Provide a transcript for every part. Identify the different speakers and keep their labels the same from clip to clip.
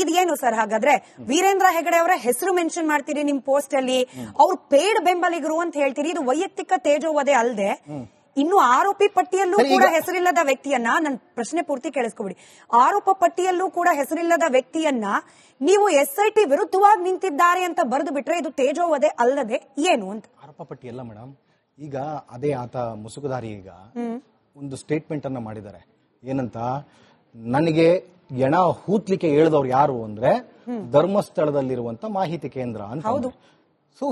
Speaker 1: ಇದೇನು ಸರ್ ಹಾಗಾದ್ರೆ ವೀರೇಂದ್ರ ಹೆಗಡೆ ಅವರ ಹೆಸರು ಮೆನ್ಷನ್ ಮಾಡ್ತೀರಿ ನಿಮ್ ಪೋಸ್ಟ್ ಅಲ್ಲಿ, ಅವ್ರು ಪೇಡ್ ಬೆಂಬಲಿಗರು ಅಂತ ಹೇಳ್ತೀರಿ. ಇದು ವೈಯಕ್ತಿಕ ತೇಜೋವಧೆ ಅಲ್ಲದೆ ಇನ್ನು ಆರೋಪಿ ಪಟ್ಟಿಯಲ್ಲೂ ಕೂಡ ಹೆಸರಿಲ್ಲದ ವ್ಯಕ್ತಿಯನ್ನ, ನನ್ನ ಪ್ರಶ್ನೆ ಪೂರ್ತಿ ಕೇಳಿಸ್ಕೊಬಿಡಿ, ಆರೋಪ ಪಟ್ಟಿಯಲ್ಲೂ ಕೂಡ ಹೆಸರಿಲ್ಲದ ವ್ಯಕ್ತಿಯನ್ನ ನೀವು SIT ವಿರುದ್ಧವಾಗಿ ನಿಂತಿದ್ದಾರೆ ಅಂತ ಬರೆದು ಬಿಟ್ರೆ ಇದು ತೇಜೋವಧೆ ಅಲ್ಲದೆ ಏನು ಅಂತ?
Speaker 2: ಆರೋಪ ಪಟ್ಟಿ ಅಲ್ಲ ಮೇಡಮ್. ಈಗ ಅದೇ ಆತ ಮುಸುಕುದಾರಿ ಈಗ ಒಂದು ಸ್ಟೇಟ್ಮೆಂಟ್ ಅನ್ನ ಮಾಡಿದ್ದಾರೆ. ಏನಂತ, ನನಗೆ ಎಣ ಹೂತ್ಲಿಕ್ಕೆ ಹೇಳಿದವ್ರು ಯಾರು ಅಂದ್ರೆ ಧರ್ಮಸ್ಥಳದಲ್ಲಿರುವಂತ ಮಾಹಿತಿ ಕೇಂದ್ರ ಅಂತ. ಸೊ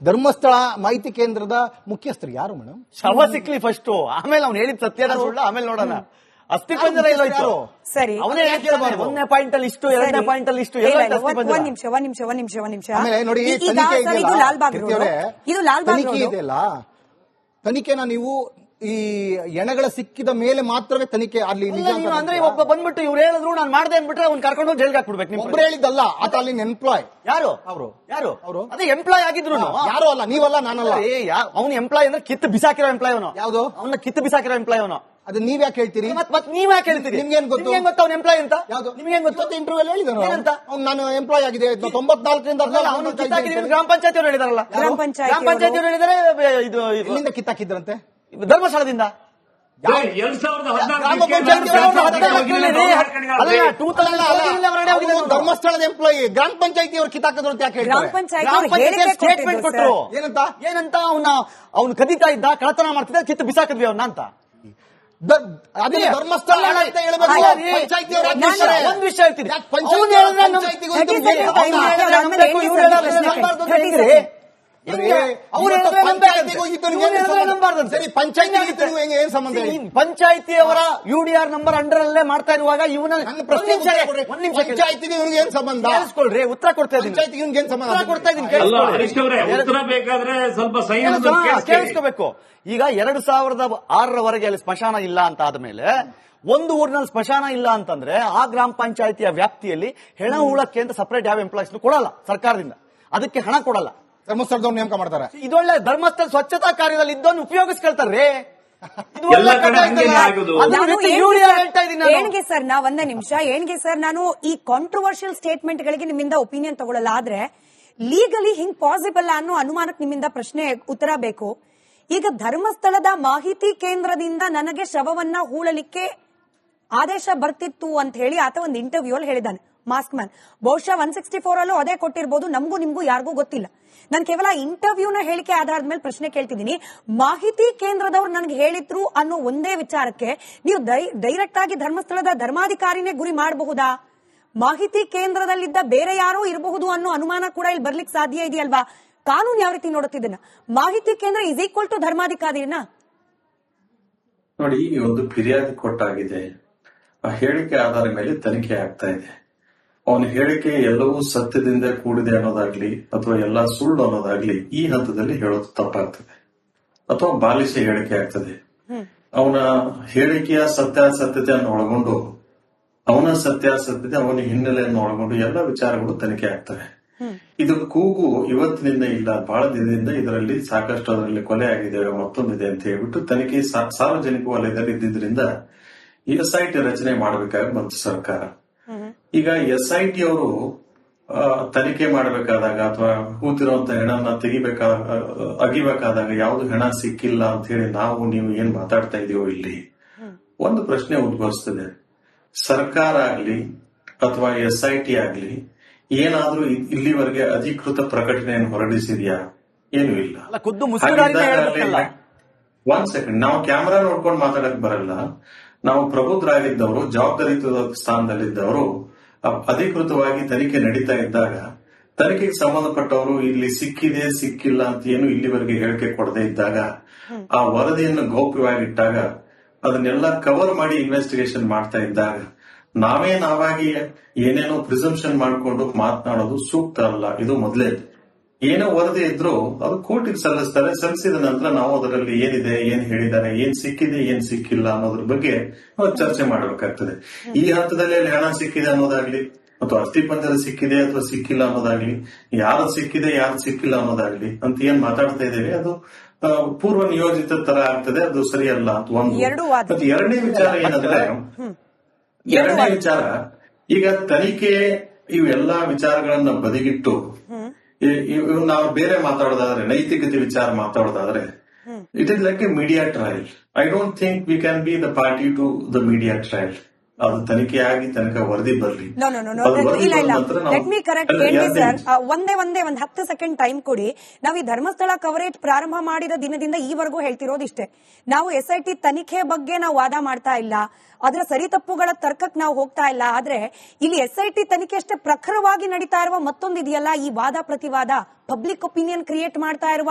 Speaker 2: ಧರ್ಮಸ್ಥಳ ಮಾಹಿತಿ ಕೇಂದ್ರದ ಮುಖ್ಯಸ್ಥರು ಯಾರು ಮೇಡಮ್?
Speaker 3: ಶವ ಸಿಕ್ಲಿ ಫಸ್ಟ್, ಆಮೇಲೆ ಅವ್ನು ಹೇಳಿದ ಸತ್ಯನ ಸುಳ್ಳು ಆಮೇಲೆ ನೋಡೋಣ. ಅಸ್ಥಿ ಪಂಜರ ಎಲ್ಲೋಯ್ತು?
Speaker 1: ಸರಿ,
Speaker 3: ಅವನೇ ಹೇಳ್ತಿರಬಾರ್ದು. 1ನೇ ಪಾಯಿಂಟ್ ಅಲ್ಲಿ ಇಷ್ಟು, 2ನೇ ಪಾಯಿಂಟ್ ಅಲ್ಲಿ ಇಷ್ಟು.
Speaker 1: ಒಂದ್ ನಿಮಿಷ
Speaker 2: ನೋಡಿ,
Speaker 1: ಇದು ಲಾಲ್ಬಾಗ್ ರೋಡ್
Speaker 2: ಇದೆಯಲ್ಲ, ತನಿಖೆನ ನೀವು ಈ ಎಣಗಳ ಸಿಕ್ಕಿದ ಮೇಲೆ ಮಾತ್ರವೇ ತನಿಖೆ ಅಲ್ಲಿ
Speaker 3: ಅಂದ್ರೆ ಒಬ್ಬ ಬಂದ್ಬಿಟ್ಟು ಇವ್ರು ಹೇಳಿದ್ರು ನಾನು ಮಾಡ್ದೆ ಅಂದ್ಬಿಟ್ರೆ ಅವ್ನು ಕರ್ಕೊಂಡು ಜೈಲ್ಗೆ ಹಾಕ್ಬಿಡ್ಬೇಕು. ನಿಮ್
Speaker 2: ಒಬ್ರು ಹೇಳಿದ್ದಲ್ಲ, ಆತ ಅಲ್ಲಿ ಎಂಪ್ಲಾಯ್.
Speaker 3: ಯಾರು
Speaker 2: ಅವರು
Speaker 3: ಅದೇ ಎಂಪ್ಲಾಯ್ ಆಗಿದ್ರು.
Speaker 2: ಯಾರು ಅಲ್ಲ, ನೀವಲ್ಲ, ನಾನಲ್ಲ.
Speaker 3: ಅವ್ನು ಎಂಪ್ಲಾಯ್ ಅಂದ್ರೆ ಕಿತ್ತು ಬಿಸಾಕಿರೋ ಎಂಪ್ಲಾಯ್ ಅವನು.
Speaker 2: ಯಾವ್ದು?
Speaker 3: ಅವನ್ನ ಕಿತ್ತು ಬಿಸಾಕಿರೋ ಎಂಪ್ಲಾಯ್ ಅವನು.
Speaker 2: ಅದು ನೀವ್ ಯಾಕೆ ಹೇಳ್ತೀರಿ?
Speaker 3: ಮತ್ ನೀವ್ ಯಾಕೆ ಹೇಳ್ತೀರಿ?
Speaker 2: ನಿಮ್ಗೇನ್ ಗೊತ್ತು
Speaker 3: ಅವ್ನ ಎಂಪ್ಲಾಯ್ ಅಂತ?
Speaker 2: ಯಾವ್ದು
Speaker 3: ನಿಮ್ಗೆ ಗೊತ್ತು?
Speaker 2: ಇಂಟರ್ವ್ಯೂ ಹೇಳಿದಾನು ನಾನು ಎಂಪ್ಲಾಯ್ ಆಗಿದೆ 94ರಿಂದ.
Speaker 3: ಗ್ರಾಮ ಪಂಚಾಯತಿ ಅವರು ಹೇಳಿದಾರಲ್ಲ, ಗ್ರಾಮ ಪಂಚಾಯತಿ ಅವರು ಹೇಳಿದರೆ ಇದು
Speaker 2: ಎಲ್ಲಿಂದ ಕಿತ್ತಾಕಿದ್ರಂತೆ?
Speaker 3: ಧರ್ಮಸ್ಥಳದಿಂದ.
Speaker 2: ಧರ್ಮಸ್ಥಳದ ಎಂಪ್ಲಾಯಿ ಗ್ರಾಮ ಪಂಚಾಯತಿ ಅವರು ಕಿತ್ತಾಕಿದ್ರು ಅಂತ ಯಾಕೆ
Speaker 3: ಸ್ಟೇಟ್ಮೆಂಟ್ ಕೊಟ್ಟರು? ಏನಂತ ಅವ್ನು ಕದೀತಾ ಇದ್ದ, ಕಳತನ ಮಾಡ್ತಿದ್ದ, ಕಿತ್ತು ಬಿಸಾಕಿದ್ವಿ ಅವನ್ನ ಅಂತ.
Speaker 2: ಧರ್ಮಸ್ಥಳ
Speaker 3: ಒಂದ್ ವಿಷಯ ಹೇಳ್ತೀನಿ, ಪಂಚಾಯತಿಯವರ UDR ನಂಬರ್ ಅಂಡರ್ ಅಲ್ಲೇ ಮಾಡ್ತಾ ಇರುವಾಗ ಇವನ
Speaker 2: ಏನ್ ಸಂಬಂಧ?
Speaker 3: ಕೇಳಿಸ್ಕೊಳ್ರಿ, ಉತ್ತರ ಕೊಡ್ತಾ ಇದ್ದೀನಿ. ಕೇಳಿಸ್ಕೋಬೇಕು. ಈಗ 2006ರವರೆಗೆ ಅಲ್ಲಿ ಸ್ಮಶಾನ ಇಲ್ಲ ಅಂತ ಆದ್ಮೇಲೆ, ಒಂದು ಊರಿನಲ್ಲಿ ಸ್ಮಶಾನ ಇಲ್ಲ ಅಂತಂದ್ರೆ ಆ ಗ್ರಾಮ ಪಂಚಾಯತಿಯ ವ್ಯಾಪ್ತಿಯಲ್ಲಿ ಹೆಣ ಹೂಳಕ್ಕೆ ಅಂತ ಸಪರೇಟ್ ಯಾವ ಎಂಪ್ಲಾಯ್ಸ್ ಕೊಡಲ್ಲ ಸರ್ಕಾರದಿಂದ, ಅದಕ್ಕೆ ಹಣ ಕೊಡಲ್ಲ.
Speaker 2: ಧರ್ಮಸ್ಥಳದವ್ರು ನೇಮಕ ಮಾಡ್ತಾರೆ.
Speaker 3: ಇದೊಳ್ಳೆ ಧರ್ಮಸ್ಥಳ ಸ್ವಚ್ಛತಾ ಕಾರ್ಯದಲ್ಲಿ ಇದ್ದನ್ನು ಉಪಯೋಗಿಸ್ಕೊಳ್ತಾರ್ರಿ.
Speaker 1: ಏನ್ಗೆ ಸರ್ ಒಂದೇ ನಿಮಿಷ, ಏನ್ಗೆ ಸರ್ ನಾನು ಈ ಕಾಂಟ್ರವರ್ಷಿಯಲ್ ಸ್ಟೇಟ್ಮೆಂಟ್ ಗಳಿಗೆ ನಿಮ್ಮಿಂದ ಒಪಿನಿಯನ್ ತಗೊಳ್ಳಲ್ಲ, ಆದ್ರೆ ಲೀಗಲಿ ಹಿಂಗ್ ಪಾಸಿಬಲ್ ಅನ್ನೋ ಅನುಮಾನಕ್ಕೆ ನಿಮ್ಮಿಂದ ಪ್ರಶ್ನೆ ಉತ್ತರ ಬೇಕು. ಈಗ ಧರ್ಮಸ್ಥಳದ ಮಾಹಿತಿ ಕೇಂದ್ರದಿಂದ ನನಗೆ ಶವವನ್ನ ಹೂಳಲಿಕ್ಕೆ ಆದೇಶ ಬರ್ತಿತ್ತು ಅಂತ ಹೇಳಿ ಆತ ಒಂದು ಇಂಟರ್ವ್ಯೂ ಅಲ್ಲಿ ಹೇಳಿದ್ದಾನೆ, ಮಾಸ್ಕ್ ಮ್ಯಾನ್. ಬಹುಶಃ 164 ಅಲ್ಲೂ ಅದೇ ಕೊಟ್ಟಿರ್ಬೋದು, ನಮಗೂ ನಿಮ್ಗೂ ಯಾರಿಗೂ ಗೊತ್ತಿಲ್ಲ. ನಾನು ಕೇವಲ ಇಂಟರ್ವ್ಯೂನ ಹೇಳಿಕೆ ಆಧಾರದ ಮೇಲೆ ಪ್ರಶ್ನೆ ಕೇಳ್ತಿದ್ದೀನಿ. ಮಾಹಿತಿ ಕೇಂದ್ರದವ್ರು ನನಗೆ ಹೇಳಿದ್ರು ಅನ್ನೋ ಒಂದೇ ವಿಚಾರಕ್ಕೆ ನೀವು ಡೈರೆಕ್ಟ್ ಆಗಿ ಧರ್ಮಸ್ಥಳದ ಧರ್ಮಾಧಿಕಾರಿನೇ ಗುರಿ ಮಾಡಬಹುದಾ? ಮಾಹಿತಿ ಕೇಂದ್ರದಲ್ಲಿದ್ದ ಬೇರೆ ಯಾರೋ ಇರಬಹುದು ಅನ್ನೋ ಅನುಮಾನ ಕೂಡ ಇಲ್ಲಿ ಬರ್ಲಿಕ್ಕೆ ಸಾಧ್ಯ ಇದೆಯಲ್ವಾ? ಕಾನೂನು ಯಾವ ರೀತಿ ನೋಡುತ್ತಿದ್ದನ? ಮಾಹಿತಿ ಕೇಂದ್ರ ಇಸ್ ಈಕ್ವಲ್ ಟು ಧರ್ಮಾಧಿಕಾರಿನ?
Speaker 4: ನೋಡಿ, ಈ ಒಂದು ಫಿರ್ಯಾದಿ ಕೊಟ್ಟಾಗಿದೆ, ಆ ಹೇಳಿಕೆ ಆಧಾರದ ಮೇಲೆ ತನಿಖೆ ಆಗ್ತಾ ಇದೆ. ಅವನ ಹೇಳಿಕೆ ಎಲ್ಲವೂ ಸತ್ಯದಿಂದ ಕೂಡಿದೆ ಅನ್ನೋದಾಗ್ಲಿ ಅಥವಾ ಎಲ್ಲ ಸುಳ್ಳು ಅನ್ನೋದಾಗ್ಲಿ ಈ ಹಂತದಲ್ಲಿ ಹೇಳೋದು ತಪ್ಪಾಗ್ತದೆ ಅಥವಾ ಬಾಲಿಶ ಹೇಳಿಕೆ ಆಗ್ತದೆ. ಅವನ ಹೇಳಿಕೆಯ ಸತ್ಯಾಸತ್ಯತೆಯನ್ನು ಒಳಗೊಂಡು, ಅವನ ಸತ್ಯಾಸತ್ಯತೆ, ಅವನ ಹಿನ್ನೆಲೆಯನ್ನು ಒಳಗೊಂಡು ಎಲ್ಲ ವಿಚಾರಗಳು ತನಿಖೆ ಆಗ್ತವೆ. ಇದು ಕೂಗು ಇವತ್ತಿನಿಂದ ಇಲ್ಲ, ಬಹಳ ದಿನದಿಂದ ಇದರಲ್ಲಿ ಸಾಕಷ್ಟು ಅದರಲ್ಲಿ ಕೊಲೆ ಆಗಿದೆ, ಮತ್ತೊಂದಿದೆ ಅಂತ ಹೇಳ್ಬಿಟ್ಟು ತನಿಖೆ ಸಾರ್ವಜನಿಕ ವಲಯದಲ್ಲಿ ಇದ್ದಿದ್ರಿಂದ SIT ರಚನೆ ಮಾಡಬೇಕಾಗಿ ಬಂತು ಸರ್ಕಾರ. ಈಗ SIT ಅವರು ತನಿಖೆ ಮಾಡಬೇಕಾದಾಗ ಅಥವಾ ಕೂತಿರುವಂತ ಹೆಣನ ಅಗಿಬೇಕಾದಾಗ ಯಾವ್ದು ಹೆಣ ಸಿಕ್ಕಿಲ್ಲ ಅಂತ ಹೇಳಿ ನಾವು ನೀವು ಏನ್ ಮಾತಾಡ್ತಾ ಇದೀವೋ ಇಲ್ಲಿ ಒಂದು ಪ್ರಶ್ನೆ ಉದ್ಭವಿಸ್ತದೆ. ಸರ್ಕಾರ ಆಗ್ಲಿ ಅಥವಾ SIT ಆಗ್ಲಿ ಏನಾದ್ರೂ ಇಲ್ಲಿವರೆಗೆ ಅಧಿಕೃತ ಪ್ರಕಟಣೆಯನ್ನು ಹೊರಡಿಸಿದ್ಯಾ? ಏನೂ ಇಲ್ಲ. ಒಂದ್ ಸೆಕೆಂಡ್, ನಾವು ಕ್ಯಾಮೆರಾ ನೋಡ್ಕೊಂಡು ಮಾತಾಡಕ್ ಬರಲ್ಲ. ನಾವು ಪ್ರಬುದ್ಧರಾಗಿದ್ದವರು, ಜವಾಬ್ದಾರಿಯುತ ಸ್ಥಾನದಲ್ಲಿದ್ದವರು, ಅಧಿಕೃತವಾಗಿ ತನಿಖೆ ನಡೀತಾ ಇದ್ದಾಗ ತನಿಖೆಗೆ ಸಂಬಂಧಪಟ್ಟವರು ಇಲ್ಲಿ ಸಿಕ್ಕಿದೆ ಸಿಕ್ಕಿಲ್ಲ ಅಂತ ಏನು ಇಲ್ಲಿವರೆಗೆ ಹೇಳಿಕೆ ಕೊಡದೇ ಇದ್ದಾಗ, ಆ ವರದಿಯನ್ನು ಗೌಪ್ಯವಾಗಿಟ್ಟಾಗ, ಅದನ್ನೆಲ್ಲ ಕವರ್ ಮಾಡಿ ಇನ್ವೆಸ್ಟಿಗೇಷನ್ ಮಾಡ್ತಾ ಇದ್ದಾಗ ನಾವಾಗಿ ಏನೇನೋ ಪ್ರಿಸಂಪ್ಷನ್ ಮಾಡಿಕೊಂಡು ಮಾತನಾಡೋದು ಸೂಕ್ತ ಅಲ್ಲ. ಇದು ಮೊದಲೇ ಏನೋ ವರದಿ ಇದ್ರು ಅದು ಕೋರ್ಟಿಗೆ ಸಲ್ಲಿಸ್ತಾರೆ. ಸಲ್ಲಿಸಿದ ನಂತರ ನಾವು ಅದರಲ್ಲಿ ಏನಿದೆ, ಏನ್ ಹೇಳಿದ್ದಾರೆ, ಏನ್ ಸಿಕ್ಕಿದೆ, ಏನ್ ಸಿಕ್ಕಿಲ್ಲ ಅನ್ನೋದ್ರ ಬಗ್ಗೆ ಚರ್ಚೆ ಮಾಡಬೇಕಾಗ್ತದೆ. ಈ ಹಂತದಲ್ಲಿ ಅಲ್ಲಿ ಹಣ ಸಿಕ್ಕಿದೆ ಅನ್ನೋದಾಗ್ಲಿ ಅಥವಾ ಅಸ್ಥಿಪಂಜರ ಸಿಕ್ಕಿದೆ ಅಥವಾ ಸಿಕ್ಕಿಲ್ಲ ಅನ್ನೋದಾಗ್ಲಿ, ಯಾರು ಸಿಕ್ಕಿದೆ ಯಾರು ಸಿಕ್ಕಿಲ್ಲ ಅನ್ನೋದಾಗ್ಲಿ ಅಂತ ಏನ್ ಮಾತಾಡ್ತಾ ಇದ್ದೇವೆ ಅದು ಪೂರ್ವ ನಿಯೋಜಿತ ತರ ಆಗ್ತದೆ. ಅದು ಸರಿಯಲ್ಲ ಅಂತ ಒಂದು. ಎರಡನೇ ವಿಚಾರ ಏನಂದ್ರೆ, ಈಗ ತನಿಖೆ ಇವೆಲ್ಲಾ ವಿಚಾರಗಳನ್ನ ಬದಿಗಿಟ್ಟು ನಾವು ಬೇರೆ ಮಾತಾಡೋದಾದ್ರೆ ನೈತಿಕತೆ ವಿಚಾರ ಮಾತಾಡೋದಾದ್ರೆ it is like a media trial. I don't think we can be the party to the media trial. ಅದು ತನಿಖೆ ಆಗಿ ತನಕ ವರದಿ ಬರ್ಲಿ.
Speaker 1: Let me correct sir. ಒಂದ್ 10 ಸೆಕೆಂಡ್ ಟೈಮ್ ಕೊಡಿ. ನಾವು ಈ ಧರ್ಮಸ್ಥಳ ಕವರೇಜ್ ಪ್ರಾರಂಭ ಮಾಡಿದ ದಿನದಿಂದ ಈವರೆಗೂ ಹೇಳ್ತಿರೋದಿಷ್ಟೇ. ನಾವು SIT ತನಿಖೆ ಬಗ್ಗೆ ನಾವು ವಾದ ಮಾಡ್ತಾ ಇಲ್ಲ, ಅದರ ಸರಿ ತಪ್ಪುಗಳ ತರ್ಕಕ್ಕೆ ನಾವು ಹೋಗ್ತಾ ಇಲ್ಲ. ಆದ್ರೆ ಇಲ್ಲಿ SIT ತನಿಖೆ ಅಷ್ಟೇ ಪ್ರಖರವಾಗಿ ನಡೀತಾ ಇರುವ ಮತ್ತೊಂದು ಇದೆಯಲ್ಲ, ಈ ವಾದ ಪ್ರತಿವಾದ, ಪಬ್ಲಿಕ್ ಒಪಿನಿಯನ್ ಕ್ರಿಯೇಟ್ ಮಾಡ್ತಾ ಇರುವ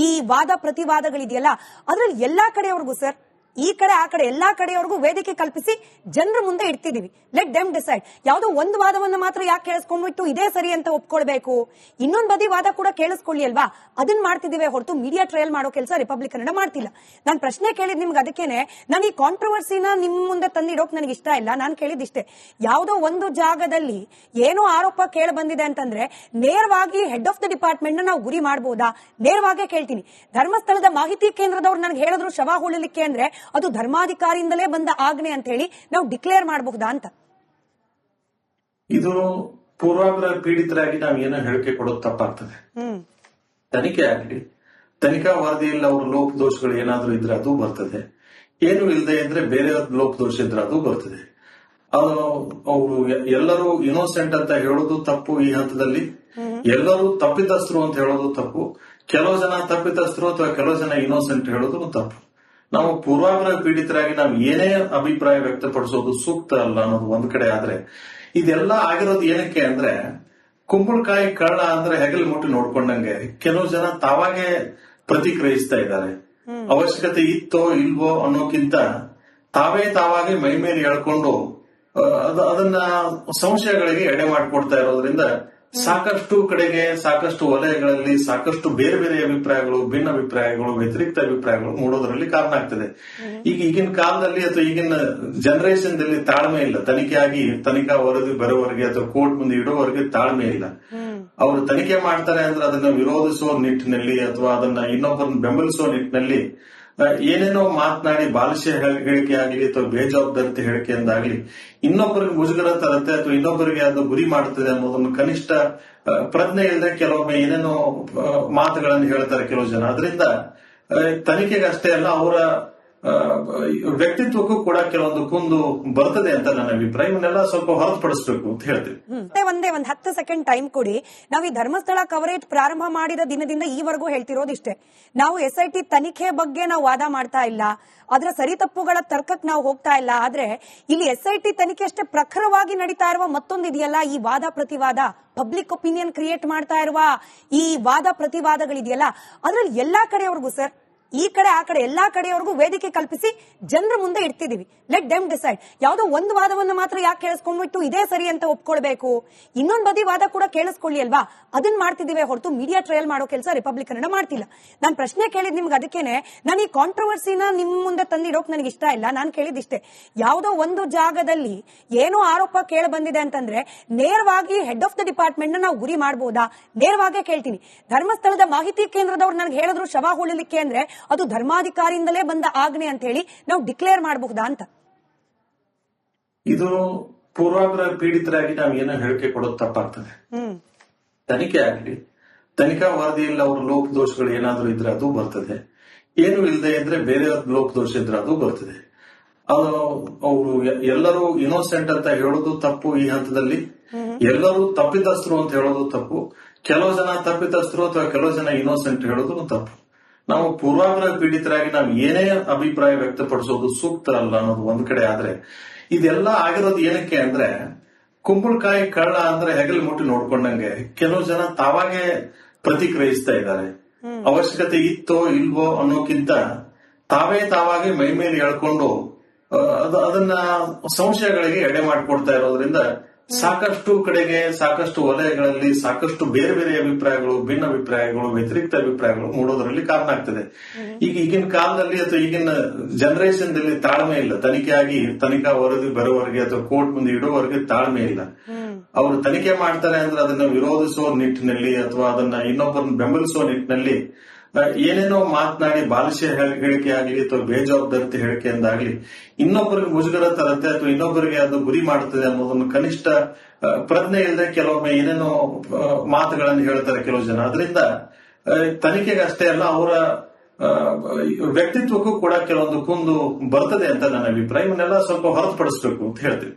Speaker 1: ಈ ವಾದ ಪ್ರತಿವಾದಗಳಿದೆಯಲ್ಲ, ಅದ್ರಲ್ಲಿ ಎಲ್ಲಾ ಕಡೆಯವರೆಗೂ ಸರ್, ಈ ಕಡೆ ಆ ಕಡೆ ಎಲ್ಲಾ ಕಡೆಯವರೆಗೂ ವೇದಿಕೆ ಕಲ್ಪಿಸಿ ಜನರ ಮುಂದೆ ಇಡ್ತಿದೀವಿ. Let them decide. ಯಾವುದೋ ಒಂದು ವಾದವನ್ನ ಮಾತ್ರ ಯಾಕೆ ಕೇಳಿಸ್ಕೊಂಡ್ಬಿಟ್ಟು ಇದೇ ಸರಿ ಅಂತ ಒಪ್ಕೊಳ್ಬೇಕು, ಇನ್ನೊಂದ್ ಬದಿ ವಾದ ಕೂಡ ಕೇಳಿಸ್ಕೊಳ್ಳಿ ಅಲ್ವಾ, ಅದನ್ನ ಮಾಡ್ತಿದೀವಿ ಹೊರತು ಮೀಡಿಯಾ ಟ್ರಯಲ್ ಮಾಡೋ ಕೆಲಸ ರಿಪಬ್ಲಿಕ್ ಕನ್ನಡ ಮಾಡ್ತಿಲ್ಲ. ನಾನು ಪ್ರಶ್ನೆ ಕೇಳಿದ್ ನಿಮ್ಗೆ ಅದಕ್ಕೇನೆ, ನಾನು ಈ ಕಾಂಟ್ರವರ್ಸಿನ ನಿಮ್ ಮುಂದೆ ತಂದಿಡೋಕ್ ನನಗೆ ಇಷ್ಟ ಇಲ್ಲ. ನಾನು ಕೇಳಿದಿಷ್ಟೇ, ಯಾವುದೋ ಒಂದು ಜಾಗದಲ್ಲಿ ಏನೋ ಆರೋಪ ಕೇಳಿ ಬಂದಿದೆ ಅಂತಂದ್ರೆ ನೇರವಾಗಿ ಹೆಡ್ ಆಫ್ ದ ಡಿಪಾರ್ಟ್ಮೆಂಟ್ ನಾವು ಗುರಿ ಮಾಡಬಹುದಾ? ನೇರವಾಗೇ ಕೇಳ್ತೀನಿ. ಧರ್ಮಸ್ಥಳದ ಮಾಹಿತಿ ಕೇಂದ್ರದವ್ರು ನನಗೆ ಹೇಳಿದ್ರು ಶವ ಹೂಳಲಿಕ್ಕೆ ಅಂದ್ರೆ ಅದು ಧರ್ಮಾಧಿಕಾರಿಯಿಂದಲೇ ಬಂದ ಆಜ್ಞೆ ಅಂತ ಹೇಳಿ ನಾವು ಡಿಕ್ಲೇರ್ ಮಾಡಬಹುದಾ ಅಂತ.
Speaker 4: ಇದು ಪೂರ್ವಾಗ್ರಹ ಪೀಡಿತರಾಗಿ ನಾವು ಏನೋ ಹೇಳಿಕೆ ಕೊಡೋದು ತಪ್ಪಾಗ್ತದೆ. ತನಿಖೆ ಆಗಲಿ, ತನಿಖಾ ವರದಿಯಲ್ಲಿ ಅವ್ರ ಲೋಪದೋಷಗಳು ಏನಾದ್ರೂ ಇದ್ರೆ ಅದು ಬರ್ತದೆ, ಏನು ಇಲ್ಲದೆ ಇದ್ರೆ ಬೇರೆ ಲೋಪದೋಷ ಇದ್ರೆ ಅದು ಬರ್ತದೆ. ಅವರು ಎಲ್ಲರೂ ಇನೋಸೆಂಟ್ ಅಂತ ಹೇಳೋದು ತಪ್ಪು. ಈ ಹಂತದಲ್ಲಿ ಎಲ್ಲರೂ ತಪ್ಪಿತಸ್ಥರು ಅಂತ ಹೇಳೋದು ತಪ್ಪು. ಕೆಲವು ಜನ ತಪ್ಪಿತಸ್ಥರು ಅಥವಾ ಕೆಲವು ಜನ ಇನೋಸೆಂಟ್ ಹೇಳೋದು ತಪ್ಪು. ನಾವು ಪೂರ್ವಾಗ್ರಹ ಪೀಡಿತರಾಗಿ ನಾವು ಏನೇ ಅಭಿಪ್ರಾಯ ವ್ಯಕ್ತಪಡಿಸೋದು ಸೂಕ್ತ ಅಲ್ಲ ಅನ್ನೋದು ಒಂದ್ ಕಡೆ. ಆದ್ರೆ ಇದೆಲ್ಲ ಆಗಿರೋದು ಏನಕ್ಕೆ ಅಂದ್ರೆ, ಕುಂಬಳಕಾಯಿ ಕಳ್ಳ ಅಂದ್ರೆ ಹೆಗಲ್ ಮುಟ್ಟಿ ನೋಡ್ಕೊಂಡಂಗೆ ಕೆಲವು ಜನ ತಾವಾಗೆ ಪ್ರತಿಕ್ರಿಯಿಸ್ತಾ ಇದ್ದಾರೆ. ಅವಶ್ಯಕತೆ ಇತ್ತೋ ಇಲ್ವೋ ಅನ್ನೋಕ್ಕಿಂತ ತಾವಾಗೆ ಮೈ ಮೇಲೆ ಎಳ್ಕೊಂಡು ಅದನ್ನ ಸಂಶಯಗಳಿಗೆ ಎಡೆ ಮಾಡಿಕೊಡ್ತಾ ಇರೋದ್ರಿಂದ ಸಾಕಷ್ಟು ಕಡೆಗೆ, ಸಾಕಷ್ಟು ವಲಯಗಳಲ್ಲಿ ಸಾಕಷ್ಟು ಬೇರೆ ಬೇರೆ ಅಭಿಪ್ರಾಯಗಳು, ಭಿನ್ನ ಅಭಿಪ್ರಾಯಗಳು, ವ್ಯತಿರಿಕ್ತ ಅಭಿಪ್ರಾಯಗಳು ಮೂಡೋದ್ರಲ್ಲಿ ಕಾರಣ ಆಗ್ತದೆ. ಈಗಿನ ಕಾಲದಲ್ಲಿ ಅಥವಾ ಈಗಿನ ಜನರೇಷನ್ ದಲ್ಲಿ ತಾಳ್ಮೆ ಇಲ್ಲ. ತನಿಖಾ ವರದಿ ಬರೋವರೆಗೆ ಅಥವಾ ಕೋರ್ಟ್ ಮುಂದೆ ಇಡೋವರೆಗೆ ತಾಳ್ಮೆ ಇಲ್ಲ. ಅವರು ತನಿಖೆ ಮಾಡ್ತಾರೆ ಅಂದ್ರೆ ಅದನ್ನ ವಿರೋಧಿಸುವ ನಿಟ್ಟಿನಲ್ಲಿ ಅಥವಾ ಅದನ್ನ ಇನ್ನೊಬ್ಬರನ್ನ ಬೆಂಬಲಿಸುವ ನಿಟ್ಟಿನಲ್ಲಿ ಏನೇನೋ ಮಾತನಾಡಿ ಬಾಲಿಶ ಹೇಳಿಕೆ ಆಗಲಿ ಅಥವಾ ಬೇಜವಾಬ್ದಾರಿತ ಹೇಳಿಕೆಯಿಂದಾಗ್ಲಿ ಇನ್ನೊಬ್ಬರಿಗೆ ಮುಜುಗರ ತರುತ್ತೆ ಅಥವಾ ಇನ್ನೊಬ್ಬರಿಗೆ ಅದು ಗುರಿ ಮಾಡುತ್ತದೆ ಅನ್ನೋದನ್ನು ಕನಿಷ್ಠ ಪ್ರಜ್ಞೆ ಇಲ್ಲದೆ ಕೆಲವೊಮ್ಮೆ ಏನೇನೋ ಮಾತುಗಳನ್ನು ಹೇಳ್ತಾರೆ ಕೆಲವು ಜನ. ಅದರಿಂದ ತನಿಖೆಗೆ ಅಷ್ಟೇ ಅಲ್ಲ, ಅವರ ವ್ಯಕ್ತಿತ್ವಕ್ಕೂ ಕೂಡ ಕೆಲವೊಂದು ಕುಂದು ಬರ್ತದೆ ಅಂತ ನನ್ನ ಅಭಿಪ್ರಾಯ. ಇವನ್ನೆಲ್ಲ ಸ್ವಲ್ಪ ಹೊರತುಪಡಿಸಬೇಕು ಅಂತ ಹೇಳ್ತೀವಿ.
Speaker 1: ಒಂದ್ 10 ಸೆಕೆಂಡ್ ಟೈಮ್ ಕೊಡಿ. ನಾವು ಈ ಧರ್ಮಸ್ಥಳ ಕವರೇಜ್ ಪ್ರಾರಂಭ ಮಾಡಿದ ದಿನದಿಂದ ಈವರೆಗೂ ಹೇಳ್ತಿರೋದಿಷ್ಟೇ. ನಾವು SIT ತನಿಖೆ ಬಗ್ಗೆ ನಾವು ವಾದ ಮಾಡ್ತಾ ಇಲ್ಲ, ಅದರ ಸರಿ ತಪ್ಪುಗಳ ತರ್ಕಕ್ಕೆ ನಾವು ಹೋಗ್ತಾ ಇಲ್ಲ. ಆದ್ರೆ ಇಲ್ಲಿ SIT ತನಿಖೆ ಅಷ್ಟೇ ಪ್ರಖರವಾಗಿ ನಡೀತಾ ಇರುವ ಮತ್ತೊಂದು ಇದೆಯಲ್ಲ, ಈ ವಾದ ಪ್ರತಿವಾದ, ಪಬ್ಲಿಕ್ ಒಪಿನಿಯನ್ ಕ್ರಿಯೇಟ್ ಮಾಡ್ತಾ ಇರುವ ಈ ವಾದ ಪ್ರತಿವಾದಗಳಿದೆಯಲ್ಲ, ಅದ್ರಲ್ಲಿ ಎಲ್ಲಾ ಕಡೆಯವರೆಗೂ ಸರ್, ಈ ಕಡೆ ಆ ಕಡೆ ಎಲ್ಲಾ ಕಡೆಯವರೆಗೂ ವೇದಿಕೆ ಕಲ್ಪಿಸಿ ಜನರ ಮುಂದೆ ಇಡ್ತಿದೀವಿ. Let them decide. ಯಾವುದೋ ಒಂದು ವಾದವನ್ನ ಮಾತ್ರ ಯಾಕೆ ಕೇಳಿಸ್ಕೊಂಡ್ಬಿಟ್ಟು ಇದೇ ಸರಿ ಅಂತ ಒಪ್ಕೊಳ್ಬೇಕು, ಇನ್ನೊಂದ್ ಬದಿ ವಾದ ಕೂಡ ಕೇಳಿಸ್ಕೊಳ್ಳಿ ಅಲ್ವಾ, ಅದನ್ನ ಮಾಡ್ತಿದೀವಿ ಹೊರತು ಮೀಡಿಯಾ ಟ್ರಯಲ್ ಮಾಡೋ ಕೆಲಸ ರಿಪಬ್ಲಿಕ್ ಕನ್ನಡ ಮಾಡ್ತಿಲ್ಲ. ನಾನು ಪ್ರಶ್ನೆ ಕೇಳಿದ್ ನಿಮ್ಗೆ ಅದಕ್ಕೇನೆ, ನಾನು ಈ ಕಾಂಟ್ರವರ್ಸಿನ ನಿಮ್ ಮುಂದೆ ತಂದಿಡೋಕ್ ನನಗೆ ಇಷ್ಟ ಇಲ್ಲ. ನಾನು ಕೇಳಿದಿಷ್ಟೇ, ಯಾವುದೋ ಒಂದು ಜಾಗದಲ್ಲಿ ಏನೋ ಆರೋಪ ಕೇಳಿ ಬಂದಿದೆ ಅಂತಂದ್ರೆ ನೇರವಾಗಿ ಹೆಡ್ ಆಫ್ ದ ಡಿಪಾರ್ಟ್ಮೆಂಟ್ ನಾವು ಗುರಿ ಮಾಡಬಹುದಾ? ನೇರವಾಗೇ ಕೇಳ್ತೀನಿ. ಧರ್ಮಸ್ಥಳದ ಮಾಹಿತಿ ಕೇಂದ್ರದವ್ರು ನನಗೆ ಹೇಳಿದ್ರು ಶವ ಹೂಳಲಿಕ್ಕೆ ಅಂದ್ರೆ ಅದು ಧರ್ಮಾಧಿಕಾರಿಯಿಂದಲೇ ಬಂದ ಆಜ್ಞೆ ಅಂತ ಹೇಳಿ ನಾವು ಡಿಕ್ಲೇರ್ ಮಾಡಬಹುದಾ ಅಂತ.
Speaker 4: ಇದು ಪೂರ್ವಾಗ್ರಹ ಪೀಡಿತರಾಗಿ ನಾವು ಏನೋ ಹೇಳಿಕೆ ಕೊಡೋದು ತಪ್ಪಾಗ್ತದೆ. ತನಿಖೆ ಆಗಲಿ, ತನಿಖಾ ವರದಿಯಲ್ಲಿ ಅವ್ರ ಲೋಪದೋಷಗಳು ಏನಾದ್ರೂ ಇದ್ರೆ ಅದು ಬರ್ತದೆ, ಏನು ಇಲ್ಲದೆ ಇದ್ರೆ ಬೇರೆ ಲೋಪದೋಷ ಇದ್ರೆ ಅದು ಬರ್ತದೆ. ಅವರು ಎಲ್ಲರೂ ಇನೋಸೆಂಟ್ ಅಂತ ಹೇಳೋದು ತಪ್ಪು. ಈ ಹಂತದಲ್ಲಿ ಎಲ್ಲರೂ ತಪ್ಪಿತಸ್ಥರು ಅಂತ ಹೇಳೋದು ತಪ್ಪು. ಕೆಲವು ಜನ ತಪ್ಪಿತಸ್ಥರು ಅಥವಾ ಕೆಲವು ಜನ ಇನೋಸೆಂಟ್ ಹೇಳೋದು ತಪ್ಪು. ನಾವು ಪೂರ್ವಾಗ್ರಹ ಪೀಡಿತರಾಗಿ ನಾವು ಏನೇ ಅಭಿಪ್ರಾಯ ವ್ಯಕ್ತಪಡಿಸೋದು ಸೂಕ್ತ ಅಲ್ಲ ಅನ್ನೋದು ಒಂದ್ ಕಡೆ. ಆದ್ರೆ ಇದೆಲ್ಲ ಆಗಿರೋದು ಏನಕ್ಕೆ ಅಂದ್ರೆ, ಕುಂಬಳಕಾಯಿ ಕಳ್ಳ ಅಂದ್ರೆ ಹೆಗಲ್ ಮುಟ್ಟಿ ನೋಡ್ಕೊಂಡಂಗೆ ಕೆಲವು ಜನ ತಾವಾಗೆ ಪ್ರತಿಕ್ರಿಯಿಸ್ತಾ ಇದ್ದಾರೆ. ಅವಶ್ಯಕತೆ ಇತ್ತೋ ಇಲ್ವೋ ಅನ್ನೋಕ್ಕಿಂತ ತಾವಾಗೆ ಮೈ ಮೇಲೆ ಎಳ್ಕೊಂಡು ಅದನ್ನ ಸಂಶಯಗಳಿಗೆ ಎಡೆ ಮಾಡಿಕೊಡ್ತಾ ಇರೋದ್ರಿಂದ ಸಾಕಷ್ಟು ಕಡೆಗೆ, ಸಾಕಷ್ಟು ವಲಯಗಳಲ್ಲಿ ಸಾಕಷ್ಟು ಬೇರೆ ಬೇರೆ ಅಭಿಪ್ರಾಯಗಳು, ಭಿನ್ನ ಅಭಿಪ್ರಾಯಗಳು, ವ್ಯತಿರಿಕ್ತ ಅಭಿಪ್ರಾಯಗಳು ಮೂಡೋದ್ರಲ್ಲಿ ಕಾರಣ ಆಗ್ತದೆ. ಈಗಿನ ಕಾಲದಲ್ಲಿ ಅಥವಾ ಈಗಿನ ಜನರೇಷನ್ ದಲ್ಲಿ ತಾಳ್ಮೆ ಇಲ್ಲ. ತನಿಖಾ ವರದಿ ಬರೋವರೆಗೆ ಅಥವಾ ಕೋರ್ಟ್ ಮುಂದೆ ಇಡೋವರೆಗೆ ತಾಳ್ಮೆ ಇಲ್ಲ. ಅವರು ತನಿಖೆ ಮಾಡ್ತಾರೆ ಅಂದ್ರೆ ಅದನ್ನ ವಿರೋಧಿಸುವ ನಿಟ್ಟಿನಲ್ಲಿ ಅಥವಾ ಅದನ್ನ ಇನ್ನೊಬ್ಬರನ್ನ ಬೆಂಬಲಿಸುವ ನಿಟ್ಟಿನಲ್ಲಿ ಏನೇನೋ ಮಾತನಾಡಿ ಬಾಲಿಶ ಹೇಳಿಕೆ ಆಗಲಿ ಅಥವಾ ಬೇಜವಾಬ್ದಾರಿತ ಹೇಳಿಕೆಯಿಂದಾಗ್ಲಿ ಇನ್ನೊಬ್ಬರಿಗೆ ಮುಜುಗರ ತರುತ್ತೆ ಅಥವಾ ಇನ್ನೊಬ್ಬರಿಗೆ ಅದು ಗುರಿ ಮಾಡುತ್ತದೆ ಅನ್ನೋದನ್ನು ಕನಿಷ್ಠ ಪ್ರಜ್ಞೆ ಇಲ್ಲದೆ ಕೆಲವೊಮ್ಮೆ ಏನೇನೋ ಮಾತುಗಳನ್ನು ಹೇಳ್ತಾರೆ ಕೆಲವು ಜನ. ಅದರಿಂದ ತನಿಖೆಗೆ ಅಷ್ಟೇ ಅಲ್ಲ, ಅವರ ವ್ಯಕ್ತಿತ್ವಕ್ಕೂ ಕೂಡ ಕೆಲವೊಂದು ಕುಂದು ಬರ್ತದೆ ಅಂತ ನನ್ನ ಅಭಿಪ್ರಾಯ. ಇವನ್ನೆಲ್ಲ ಸ್ವಲ್ಪ ಹೊರತುಪಡಿಸಬೇಕು ಅಂತ ಹೇಳ್ತೀನಿ.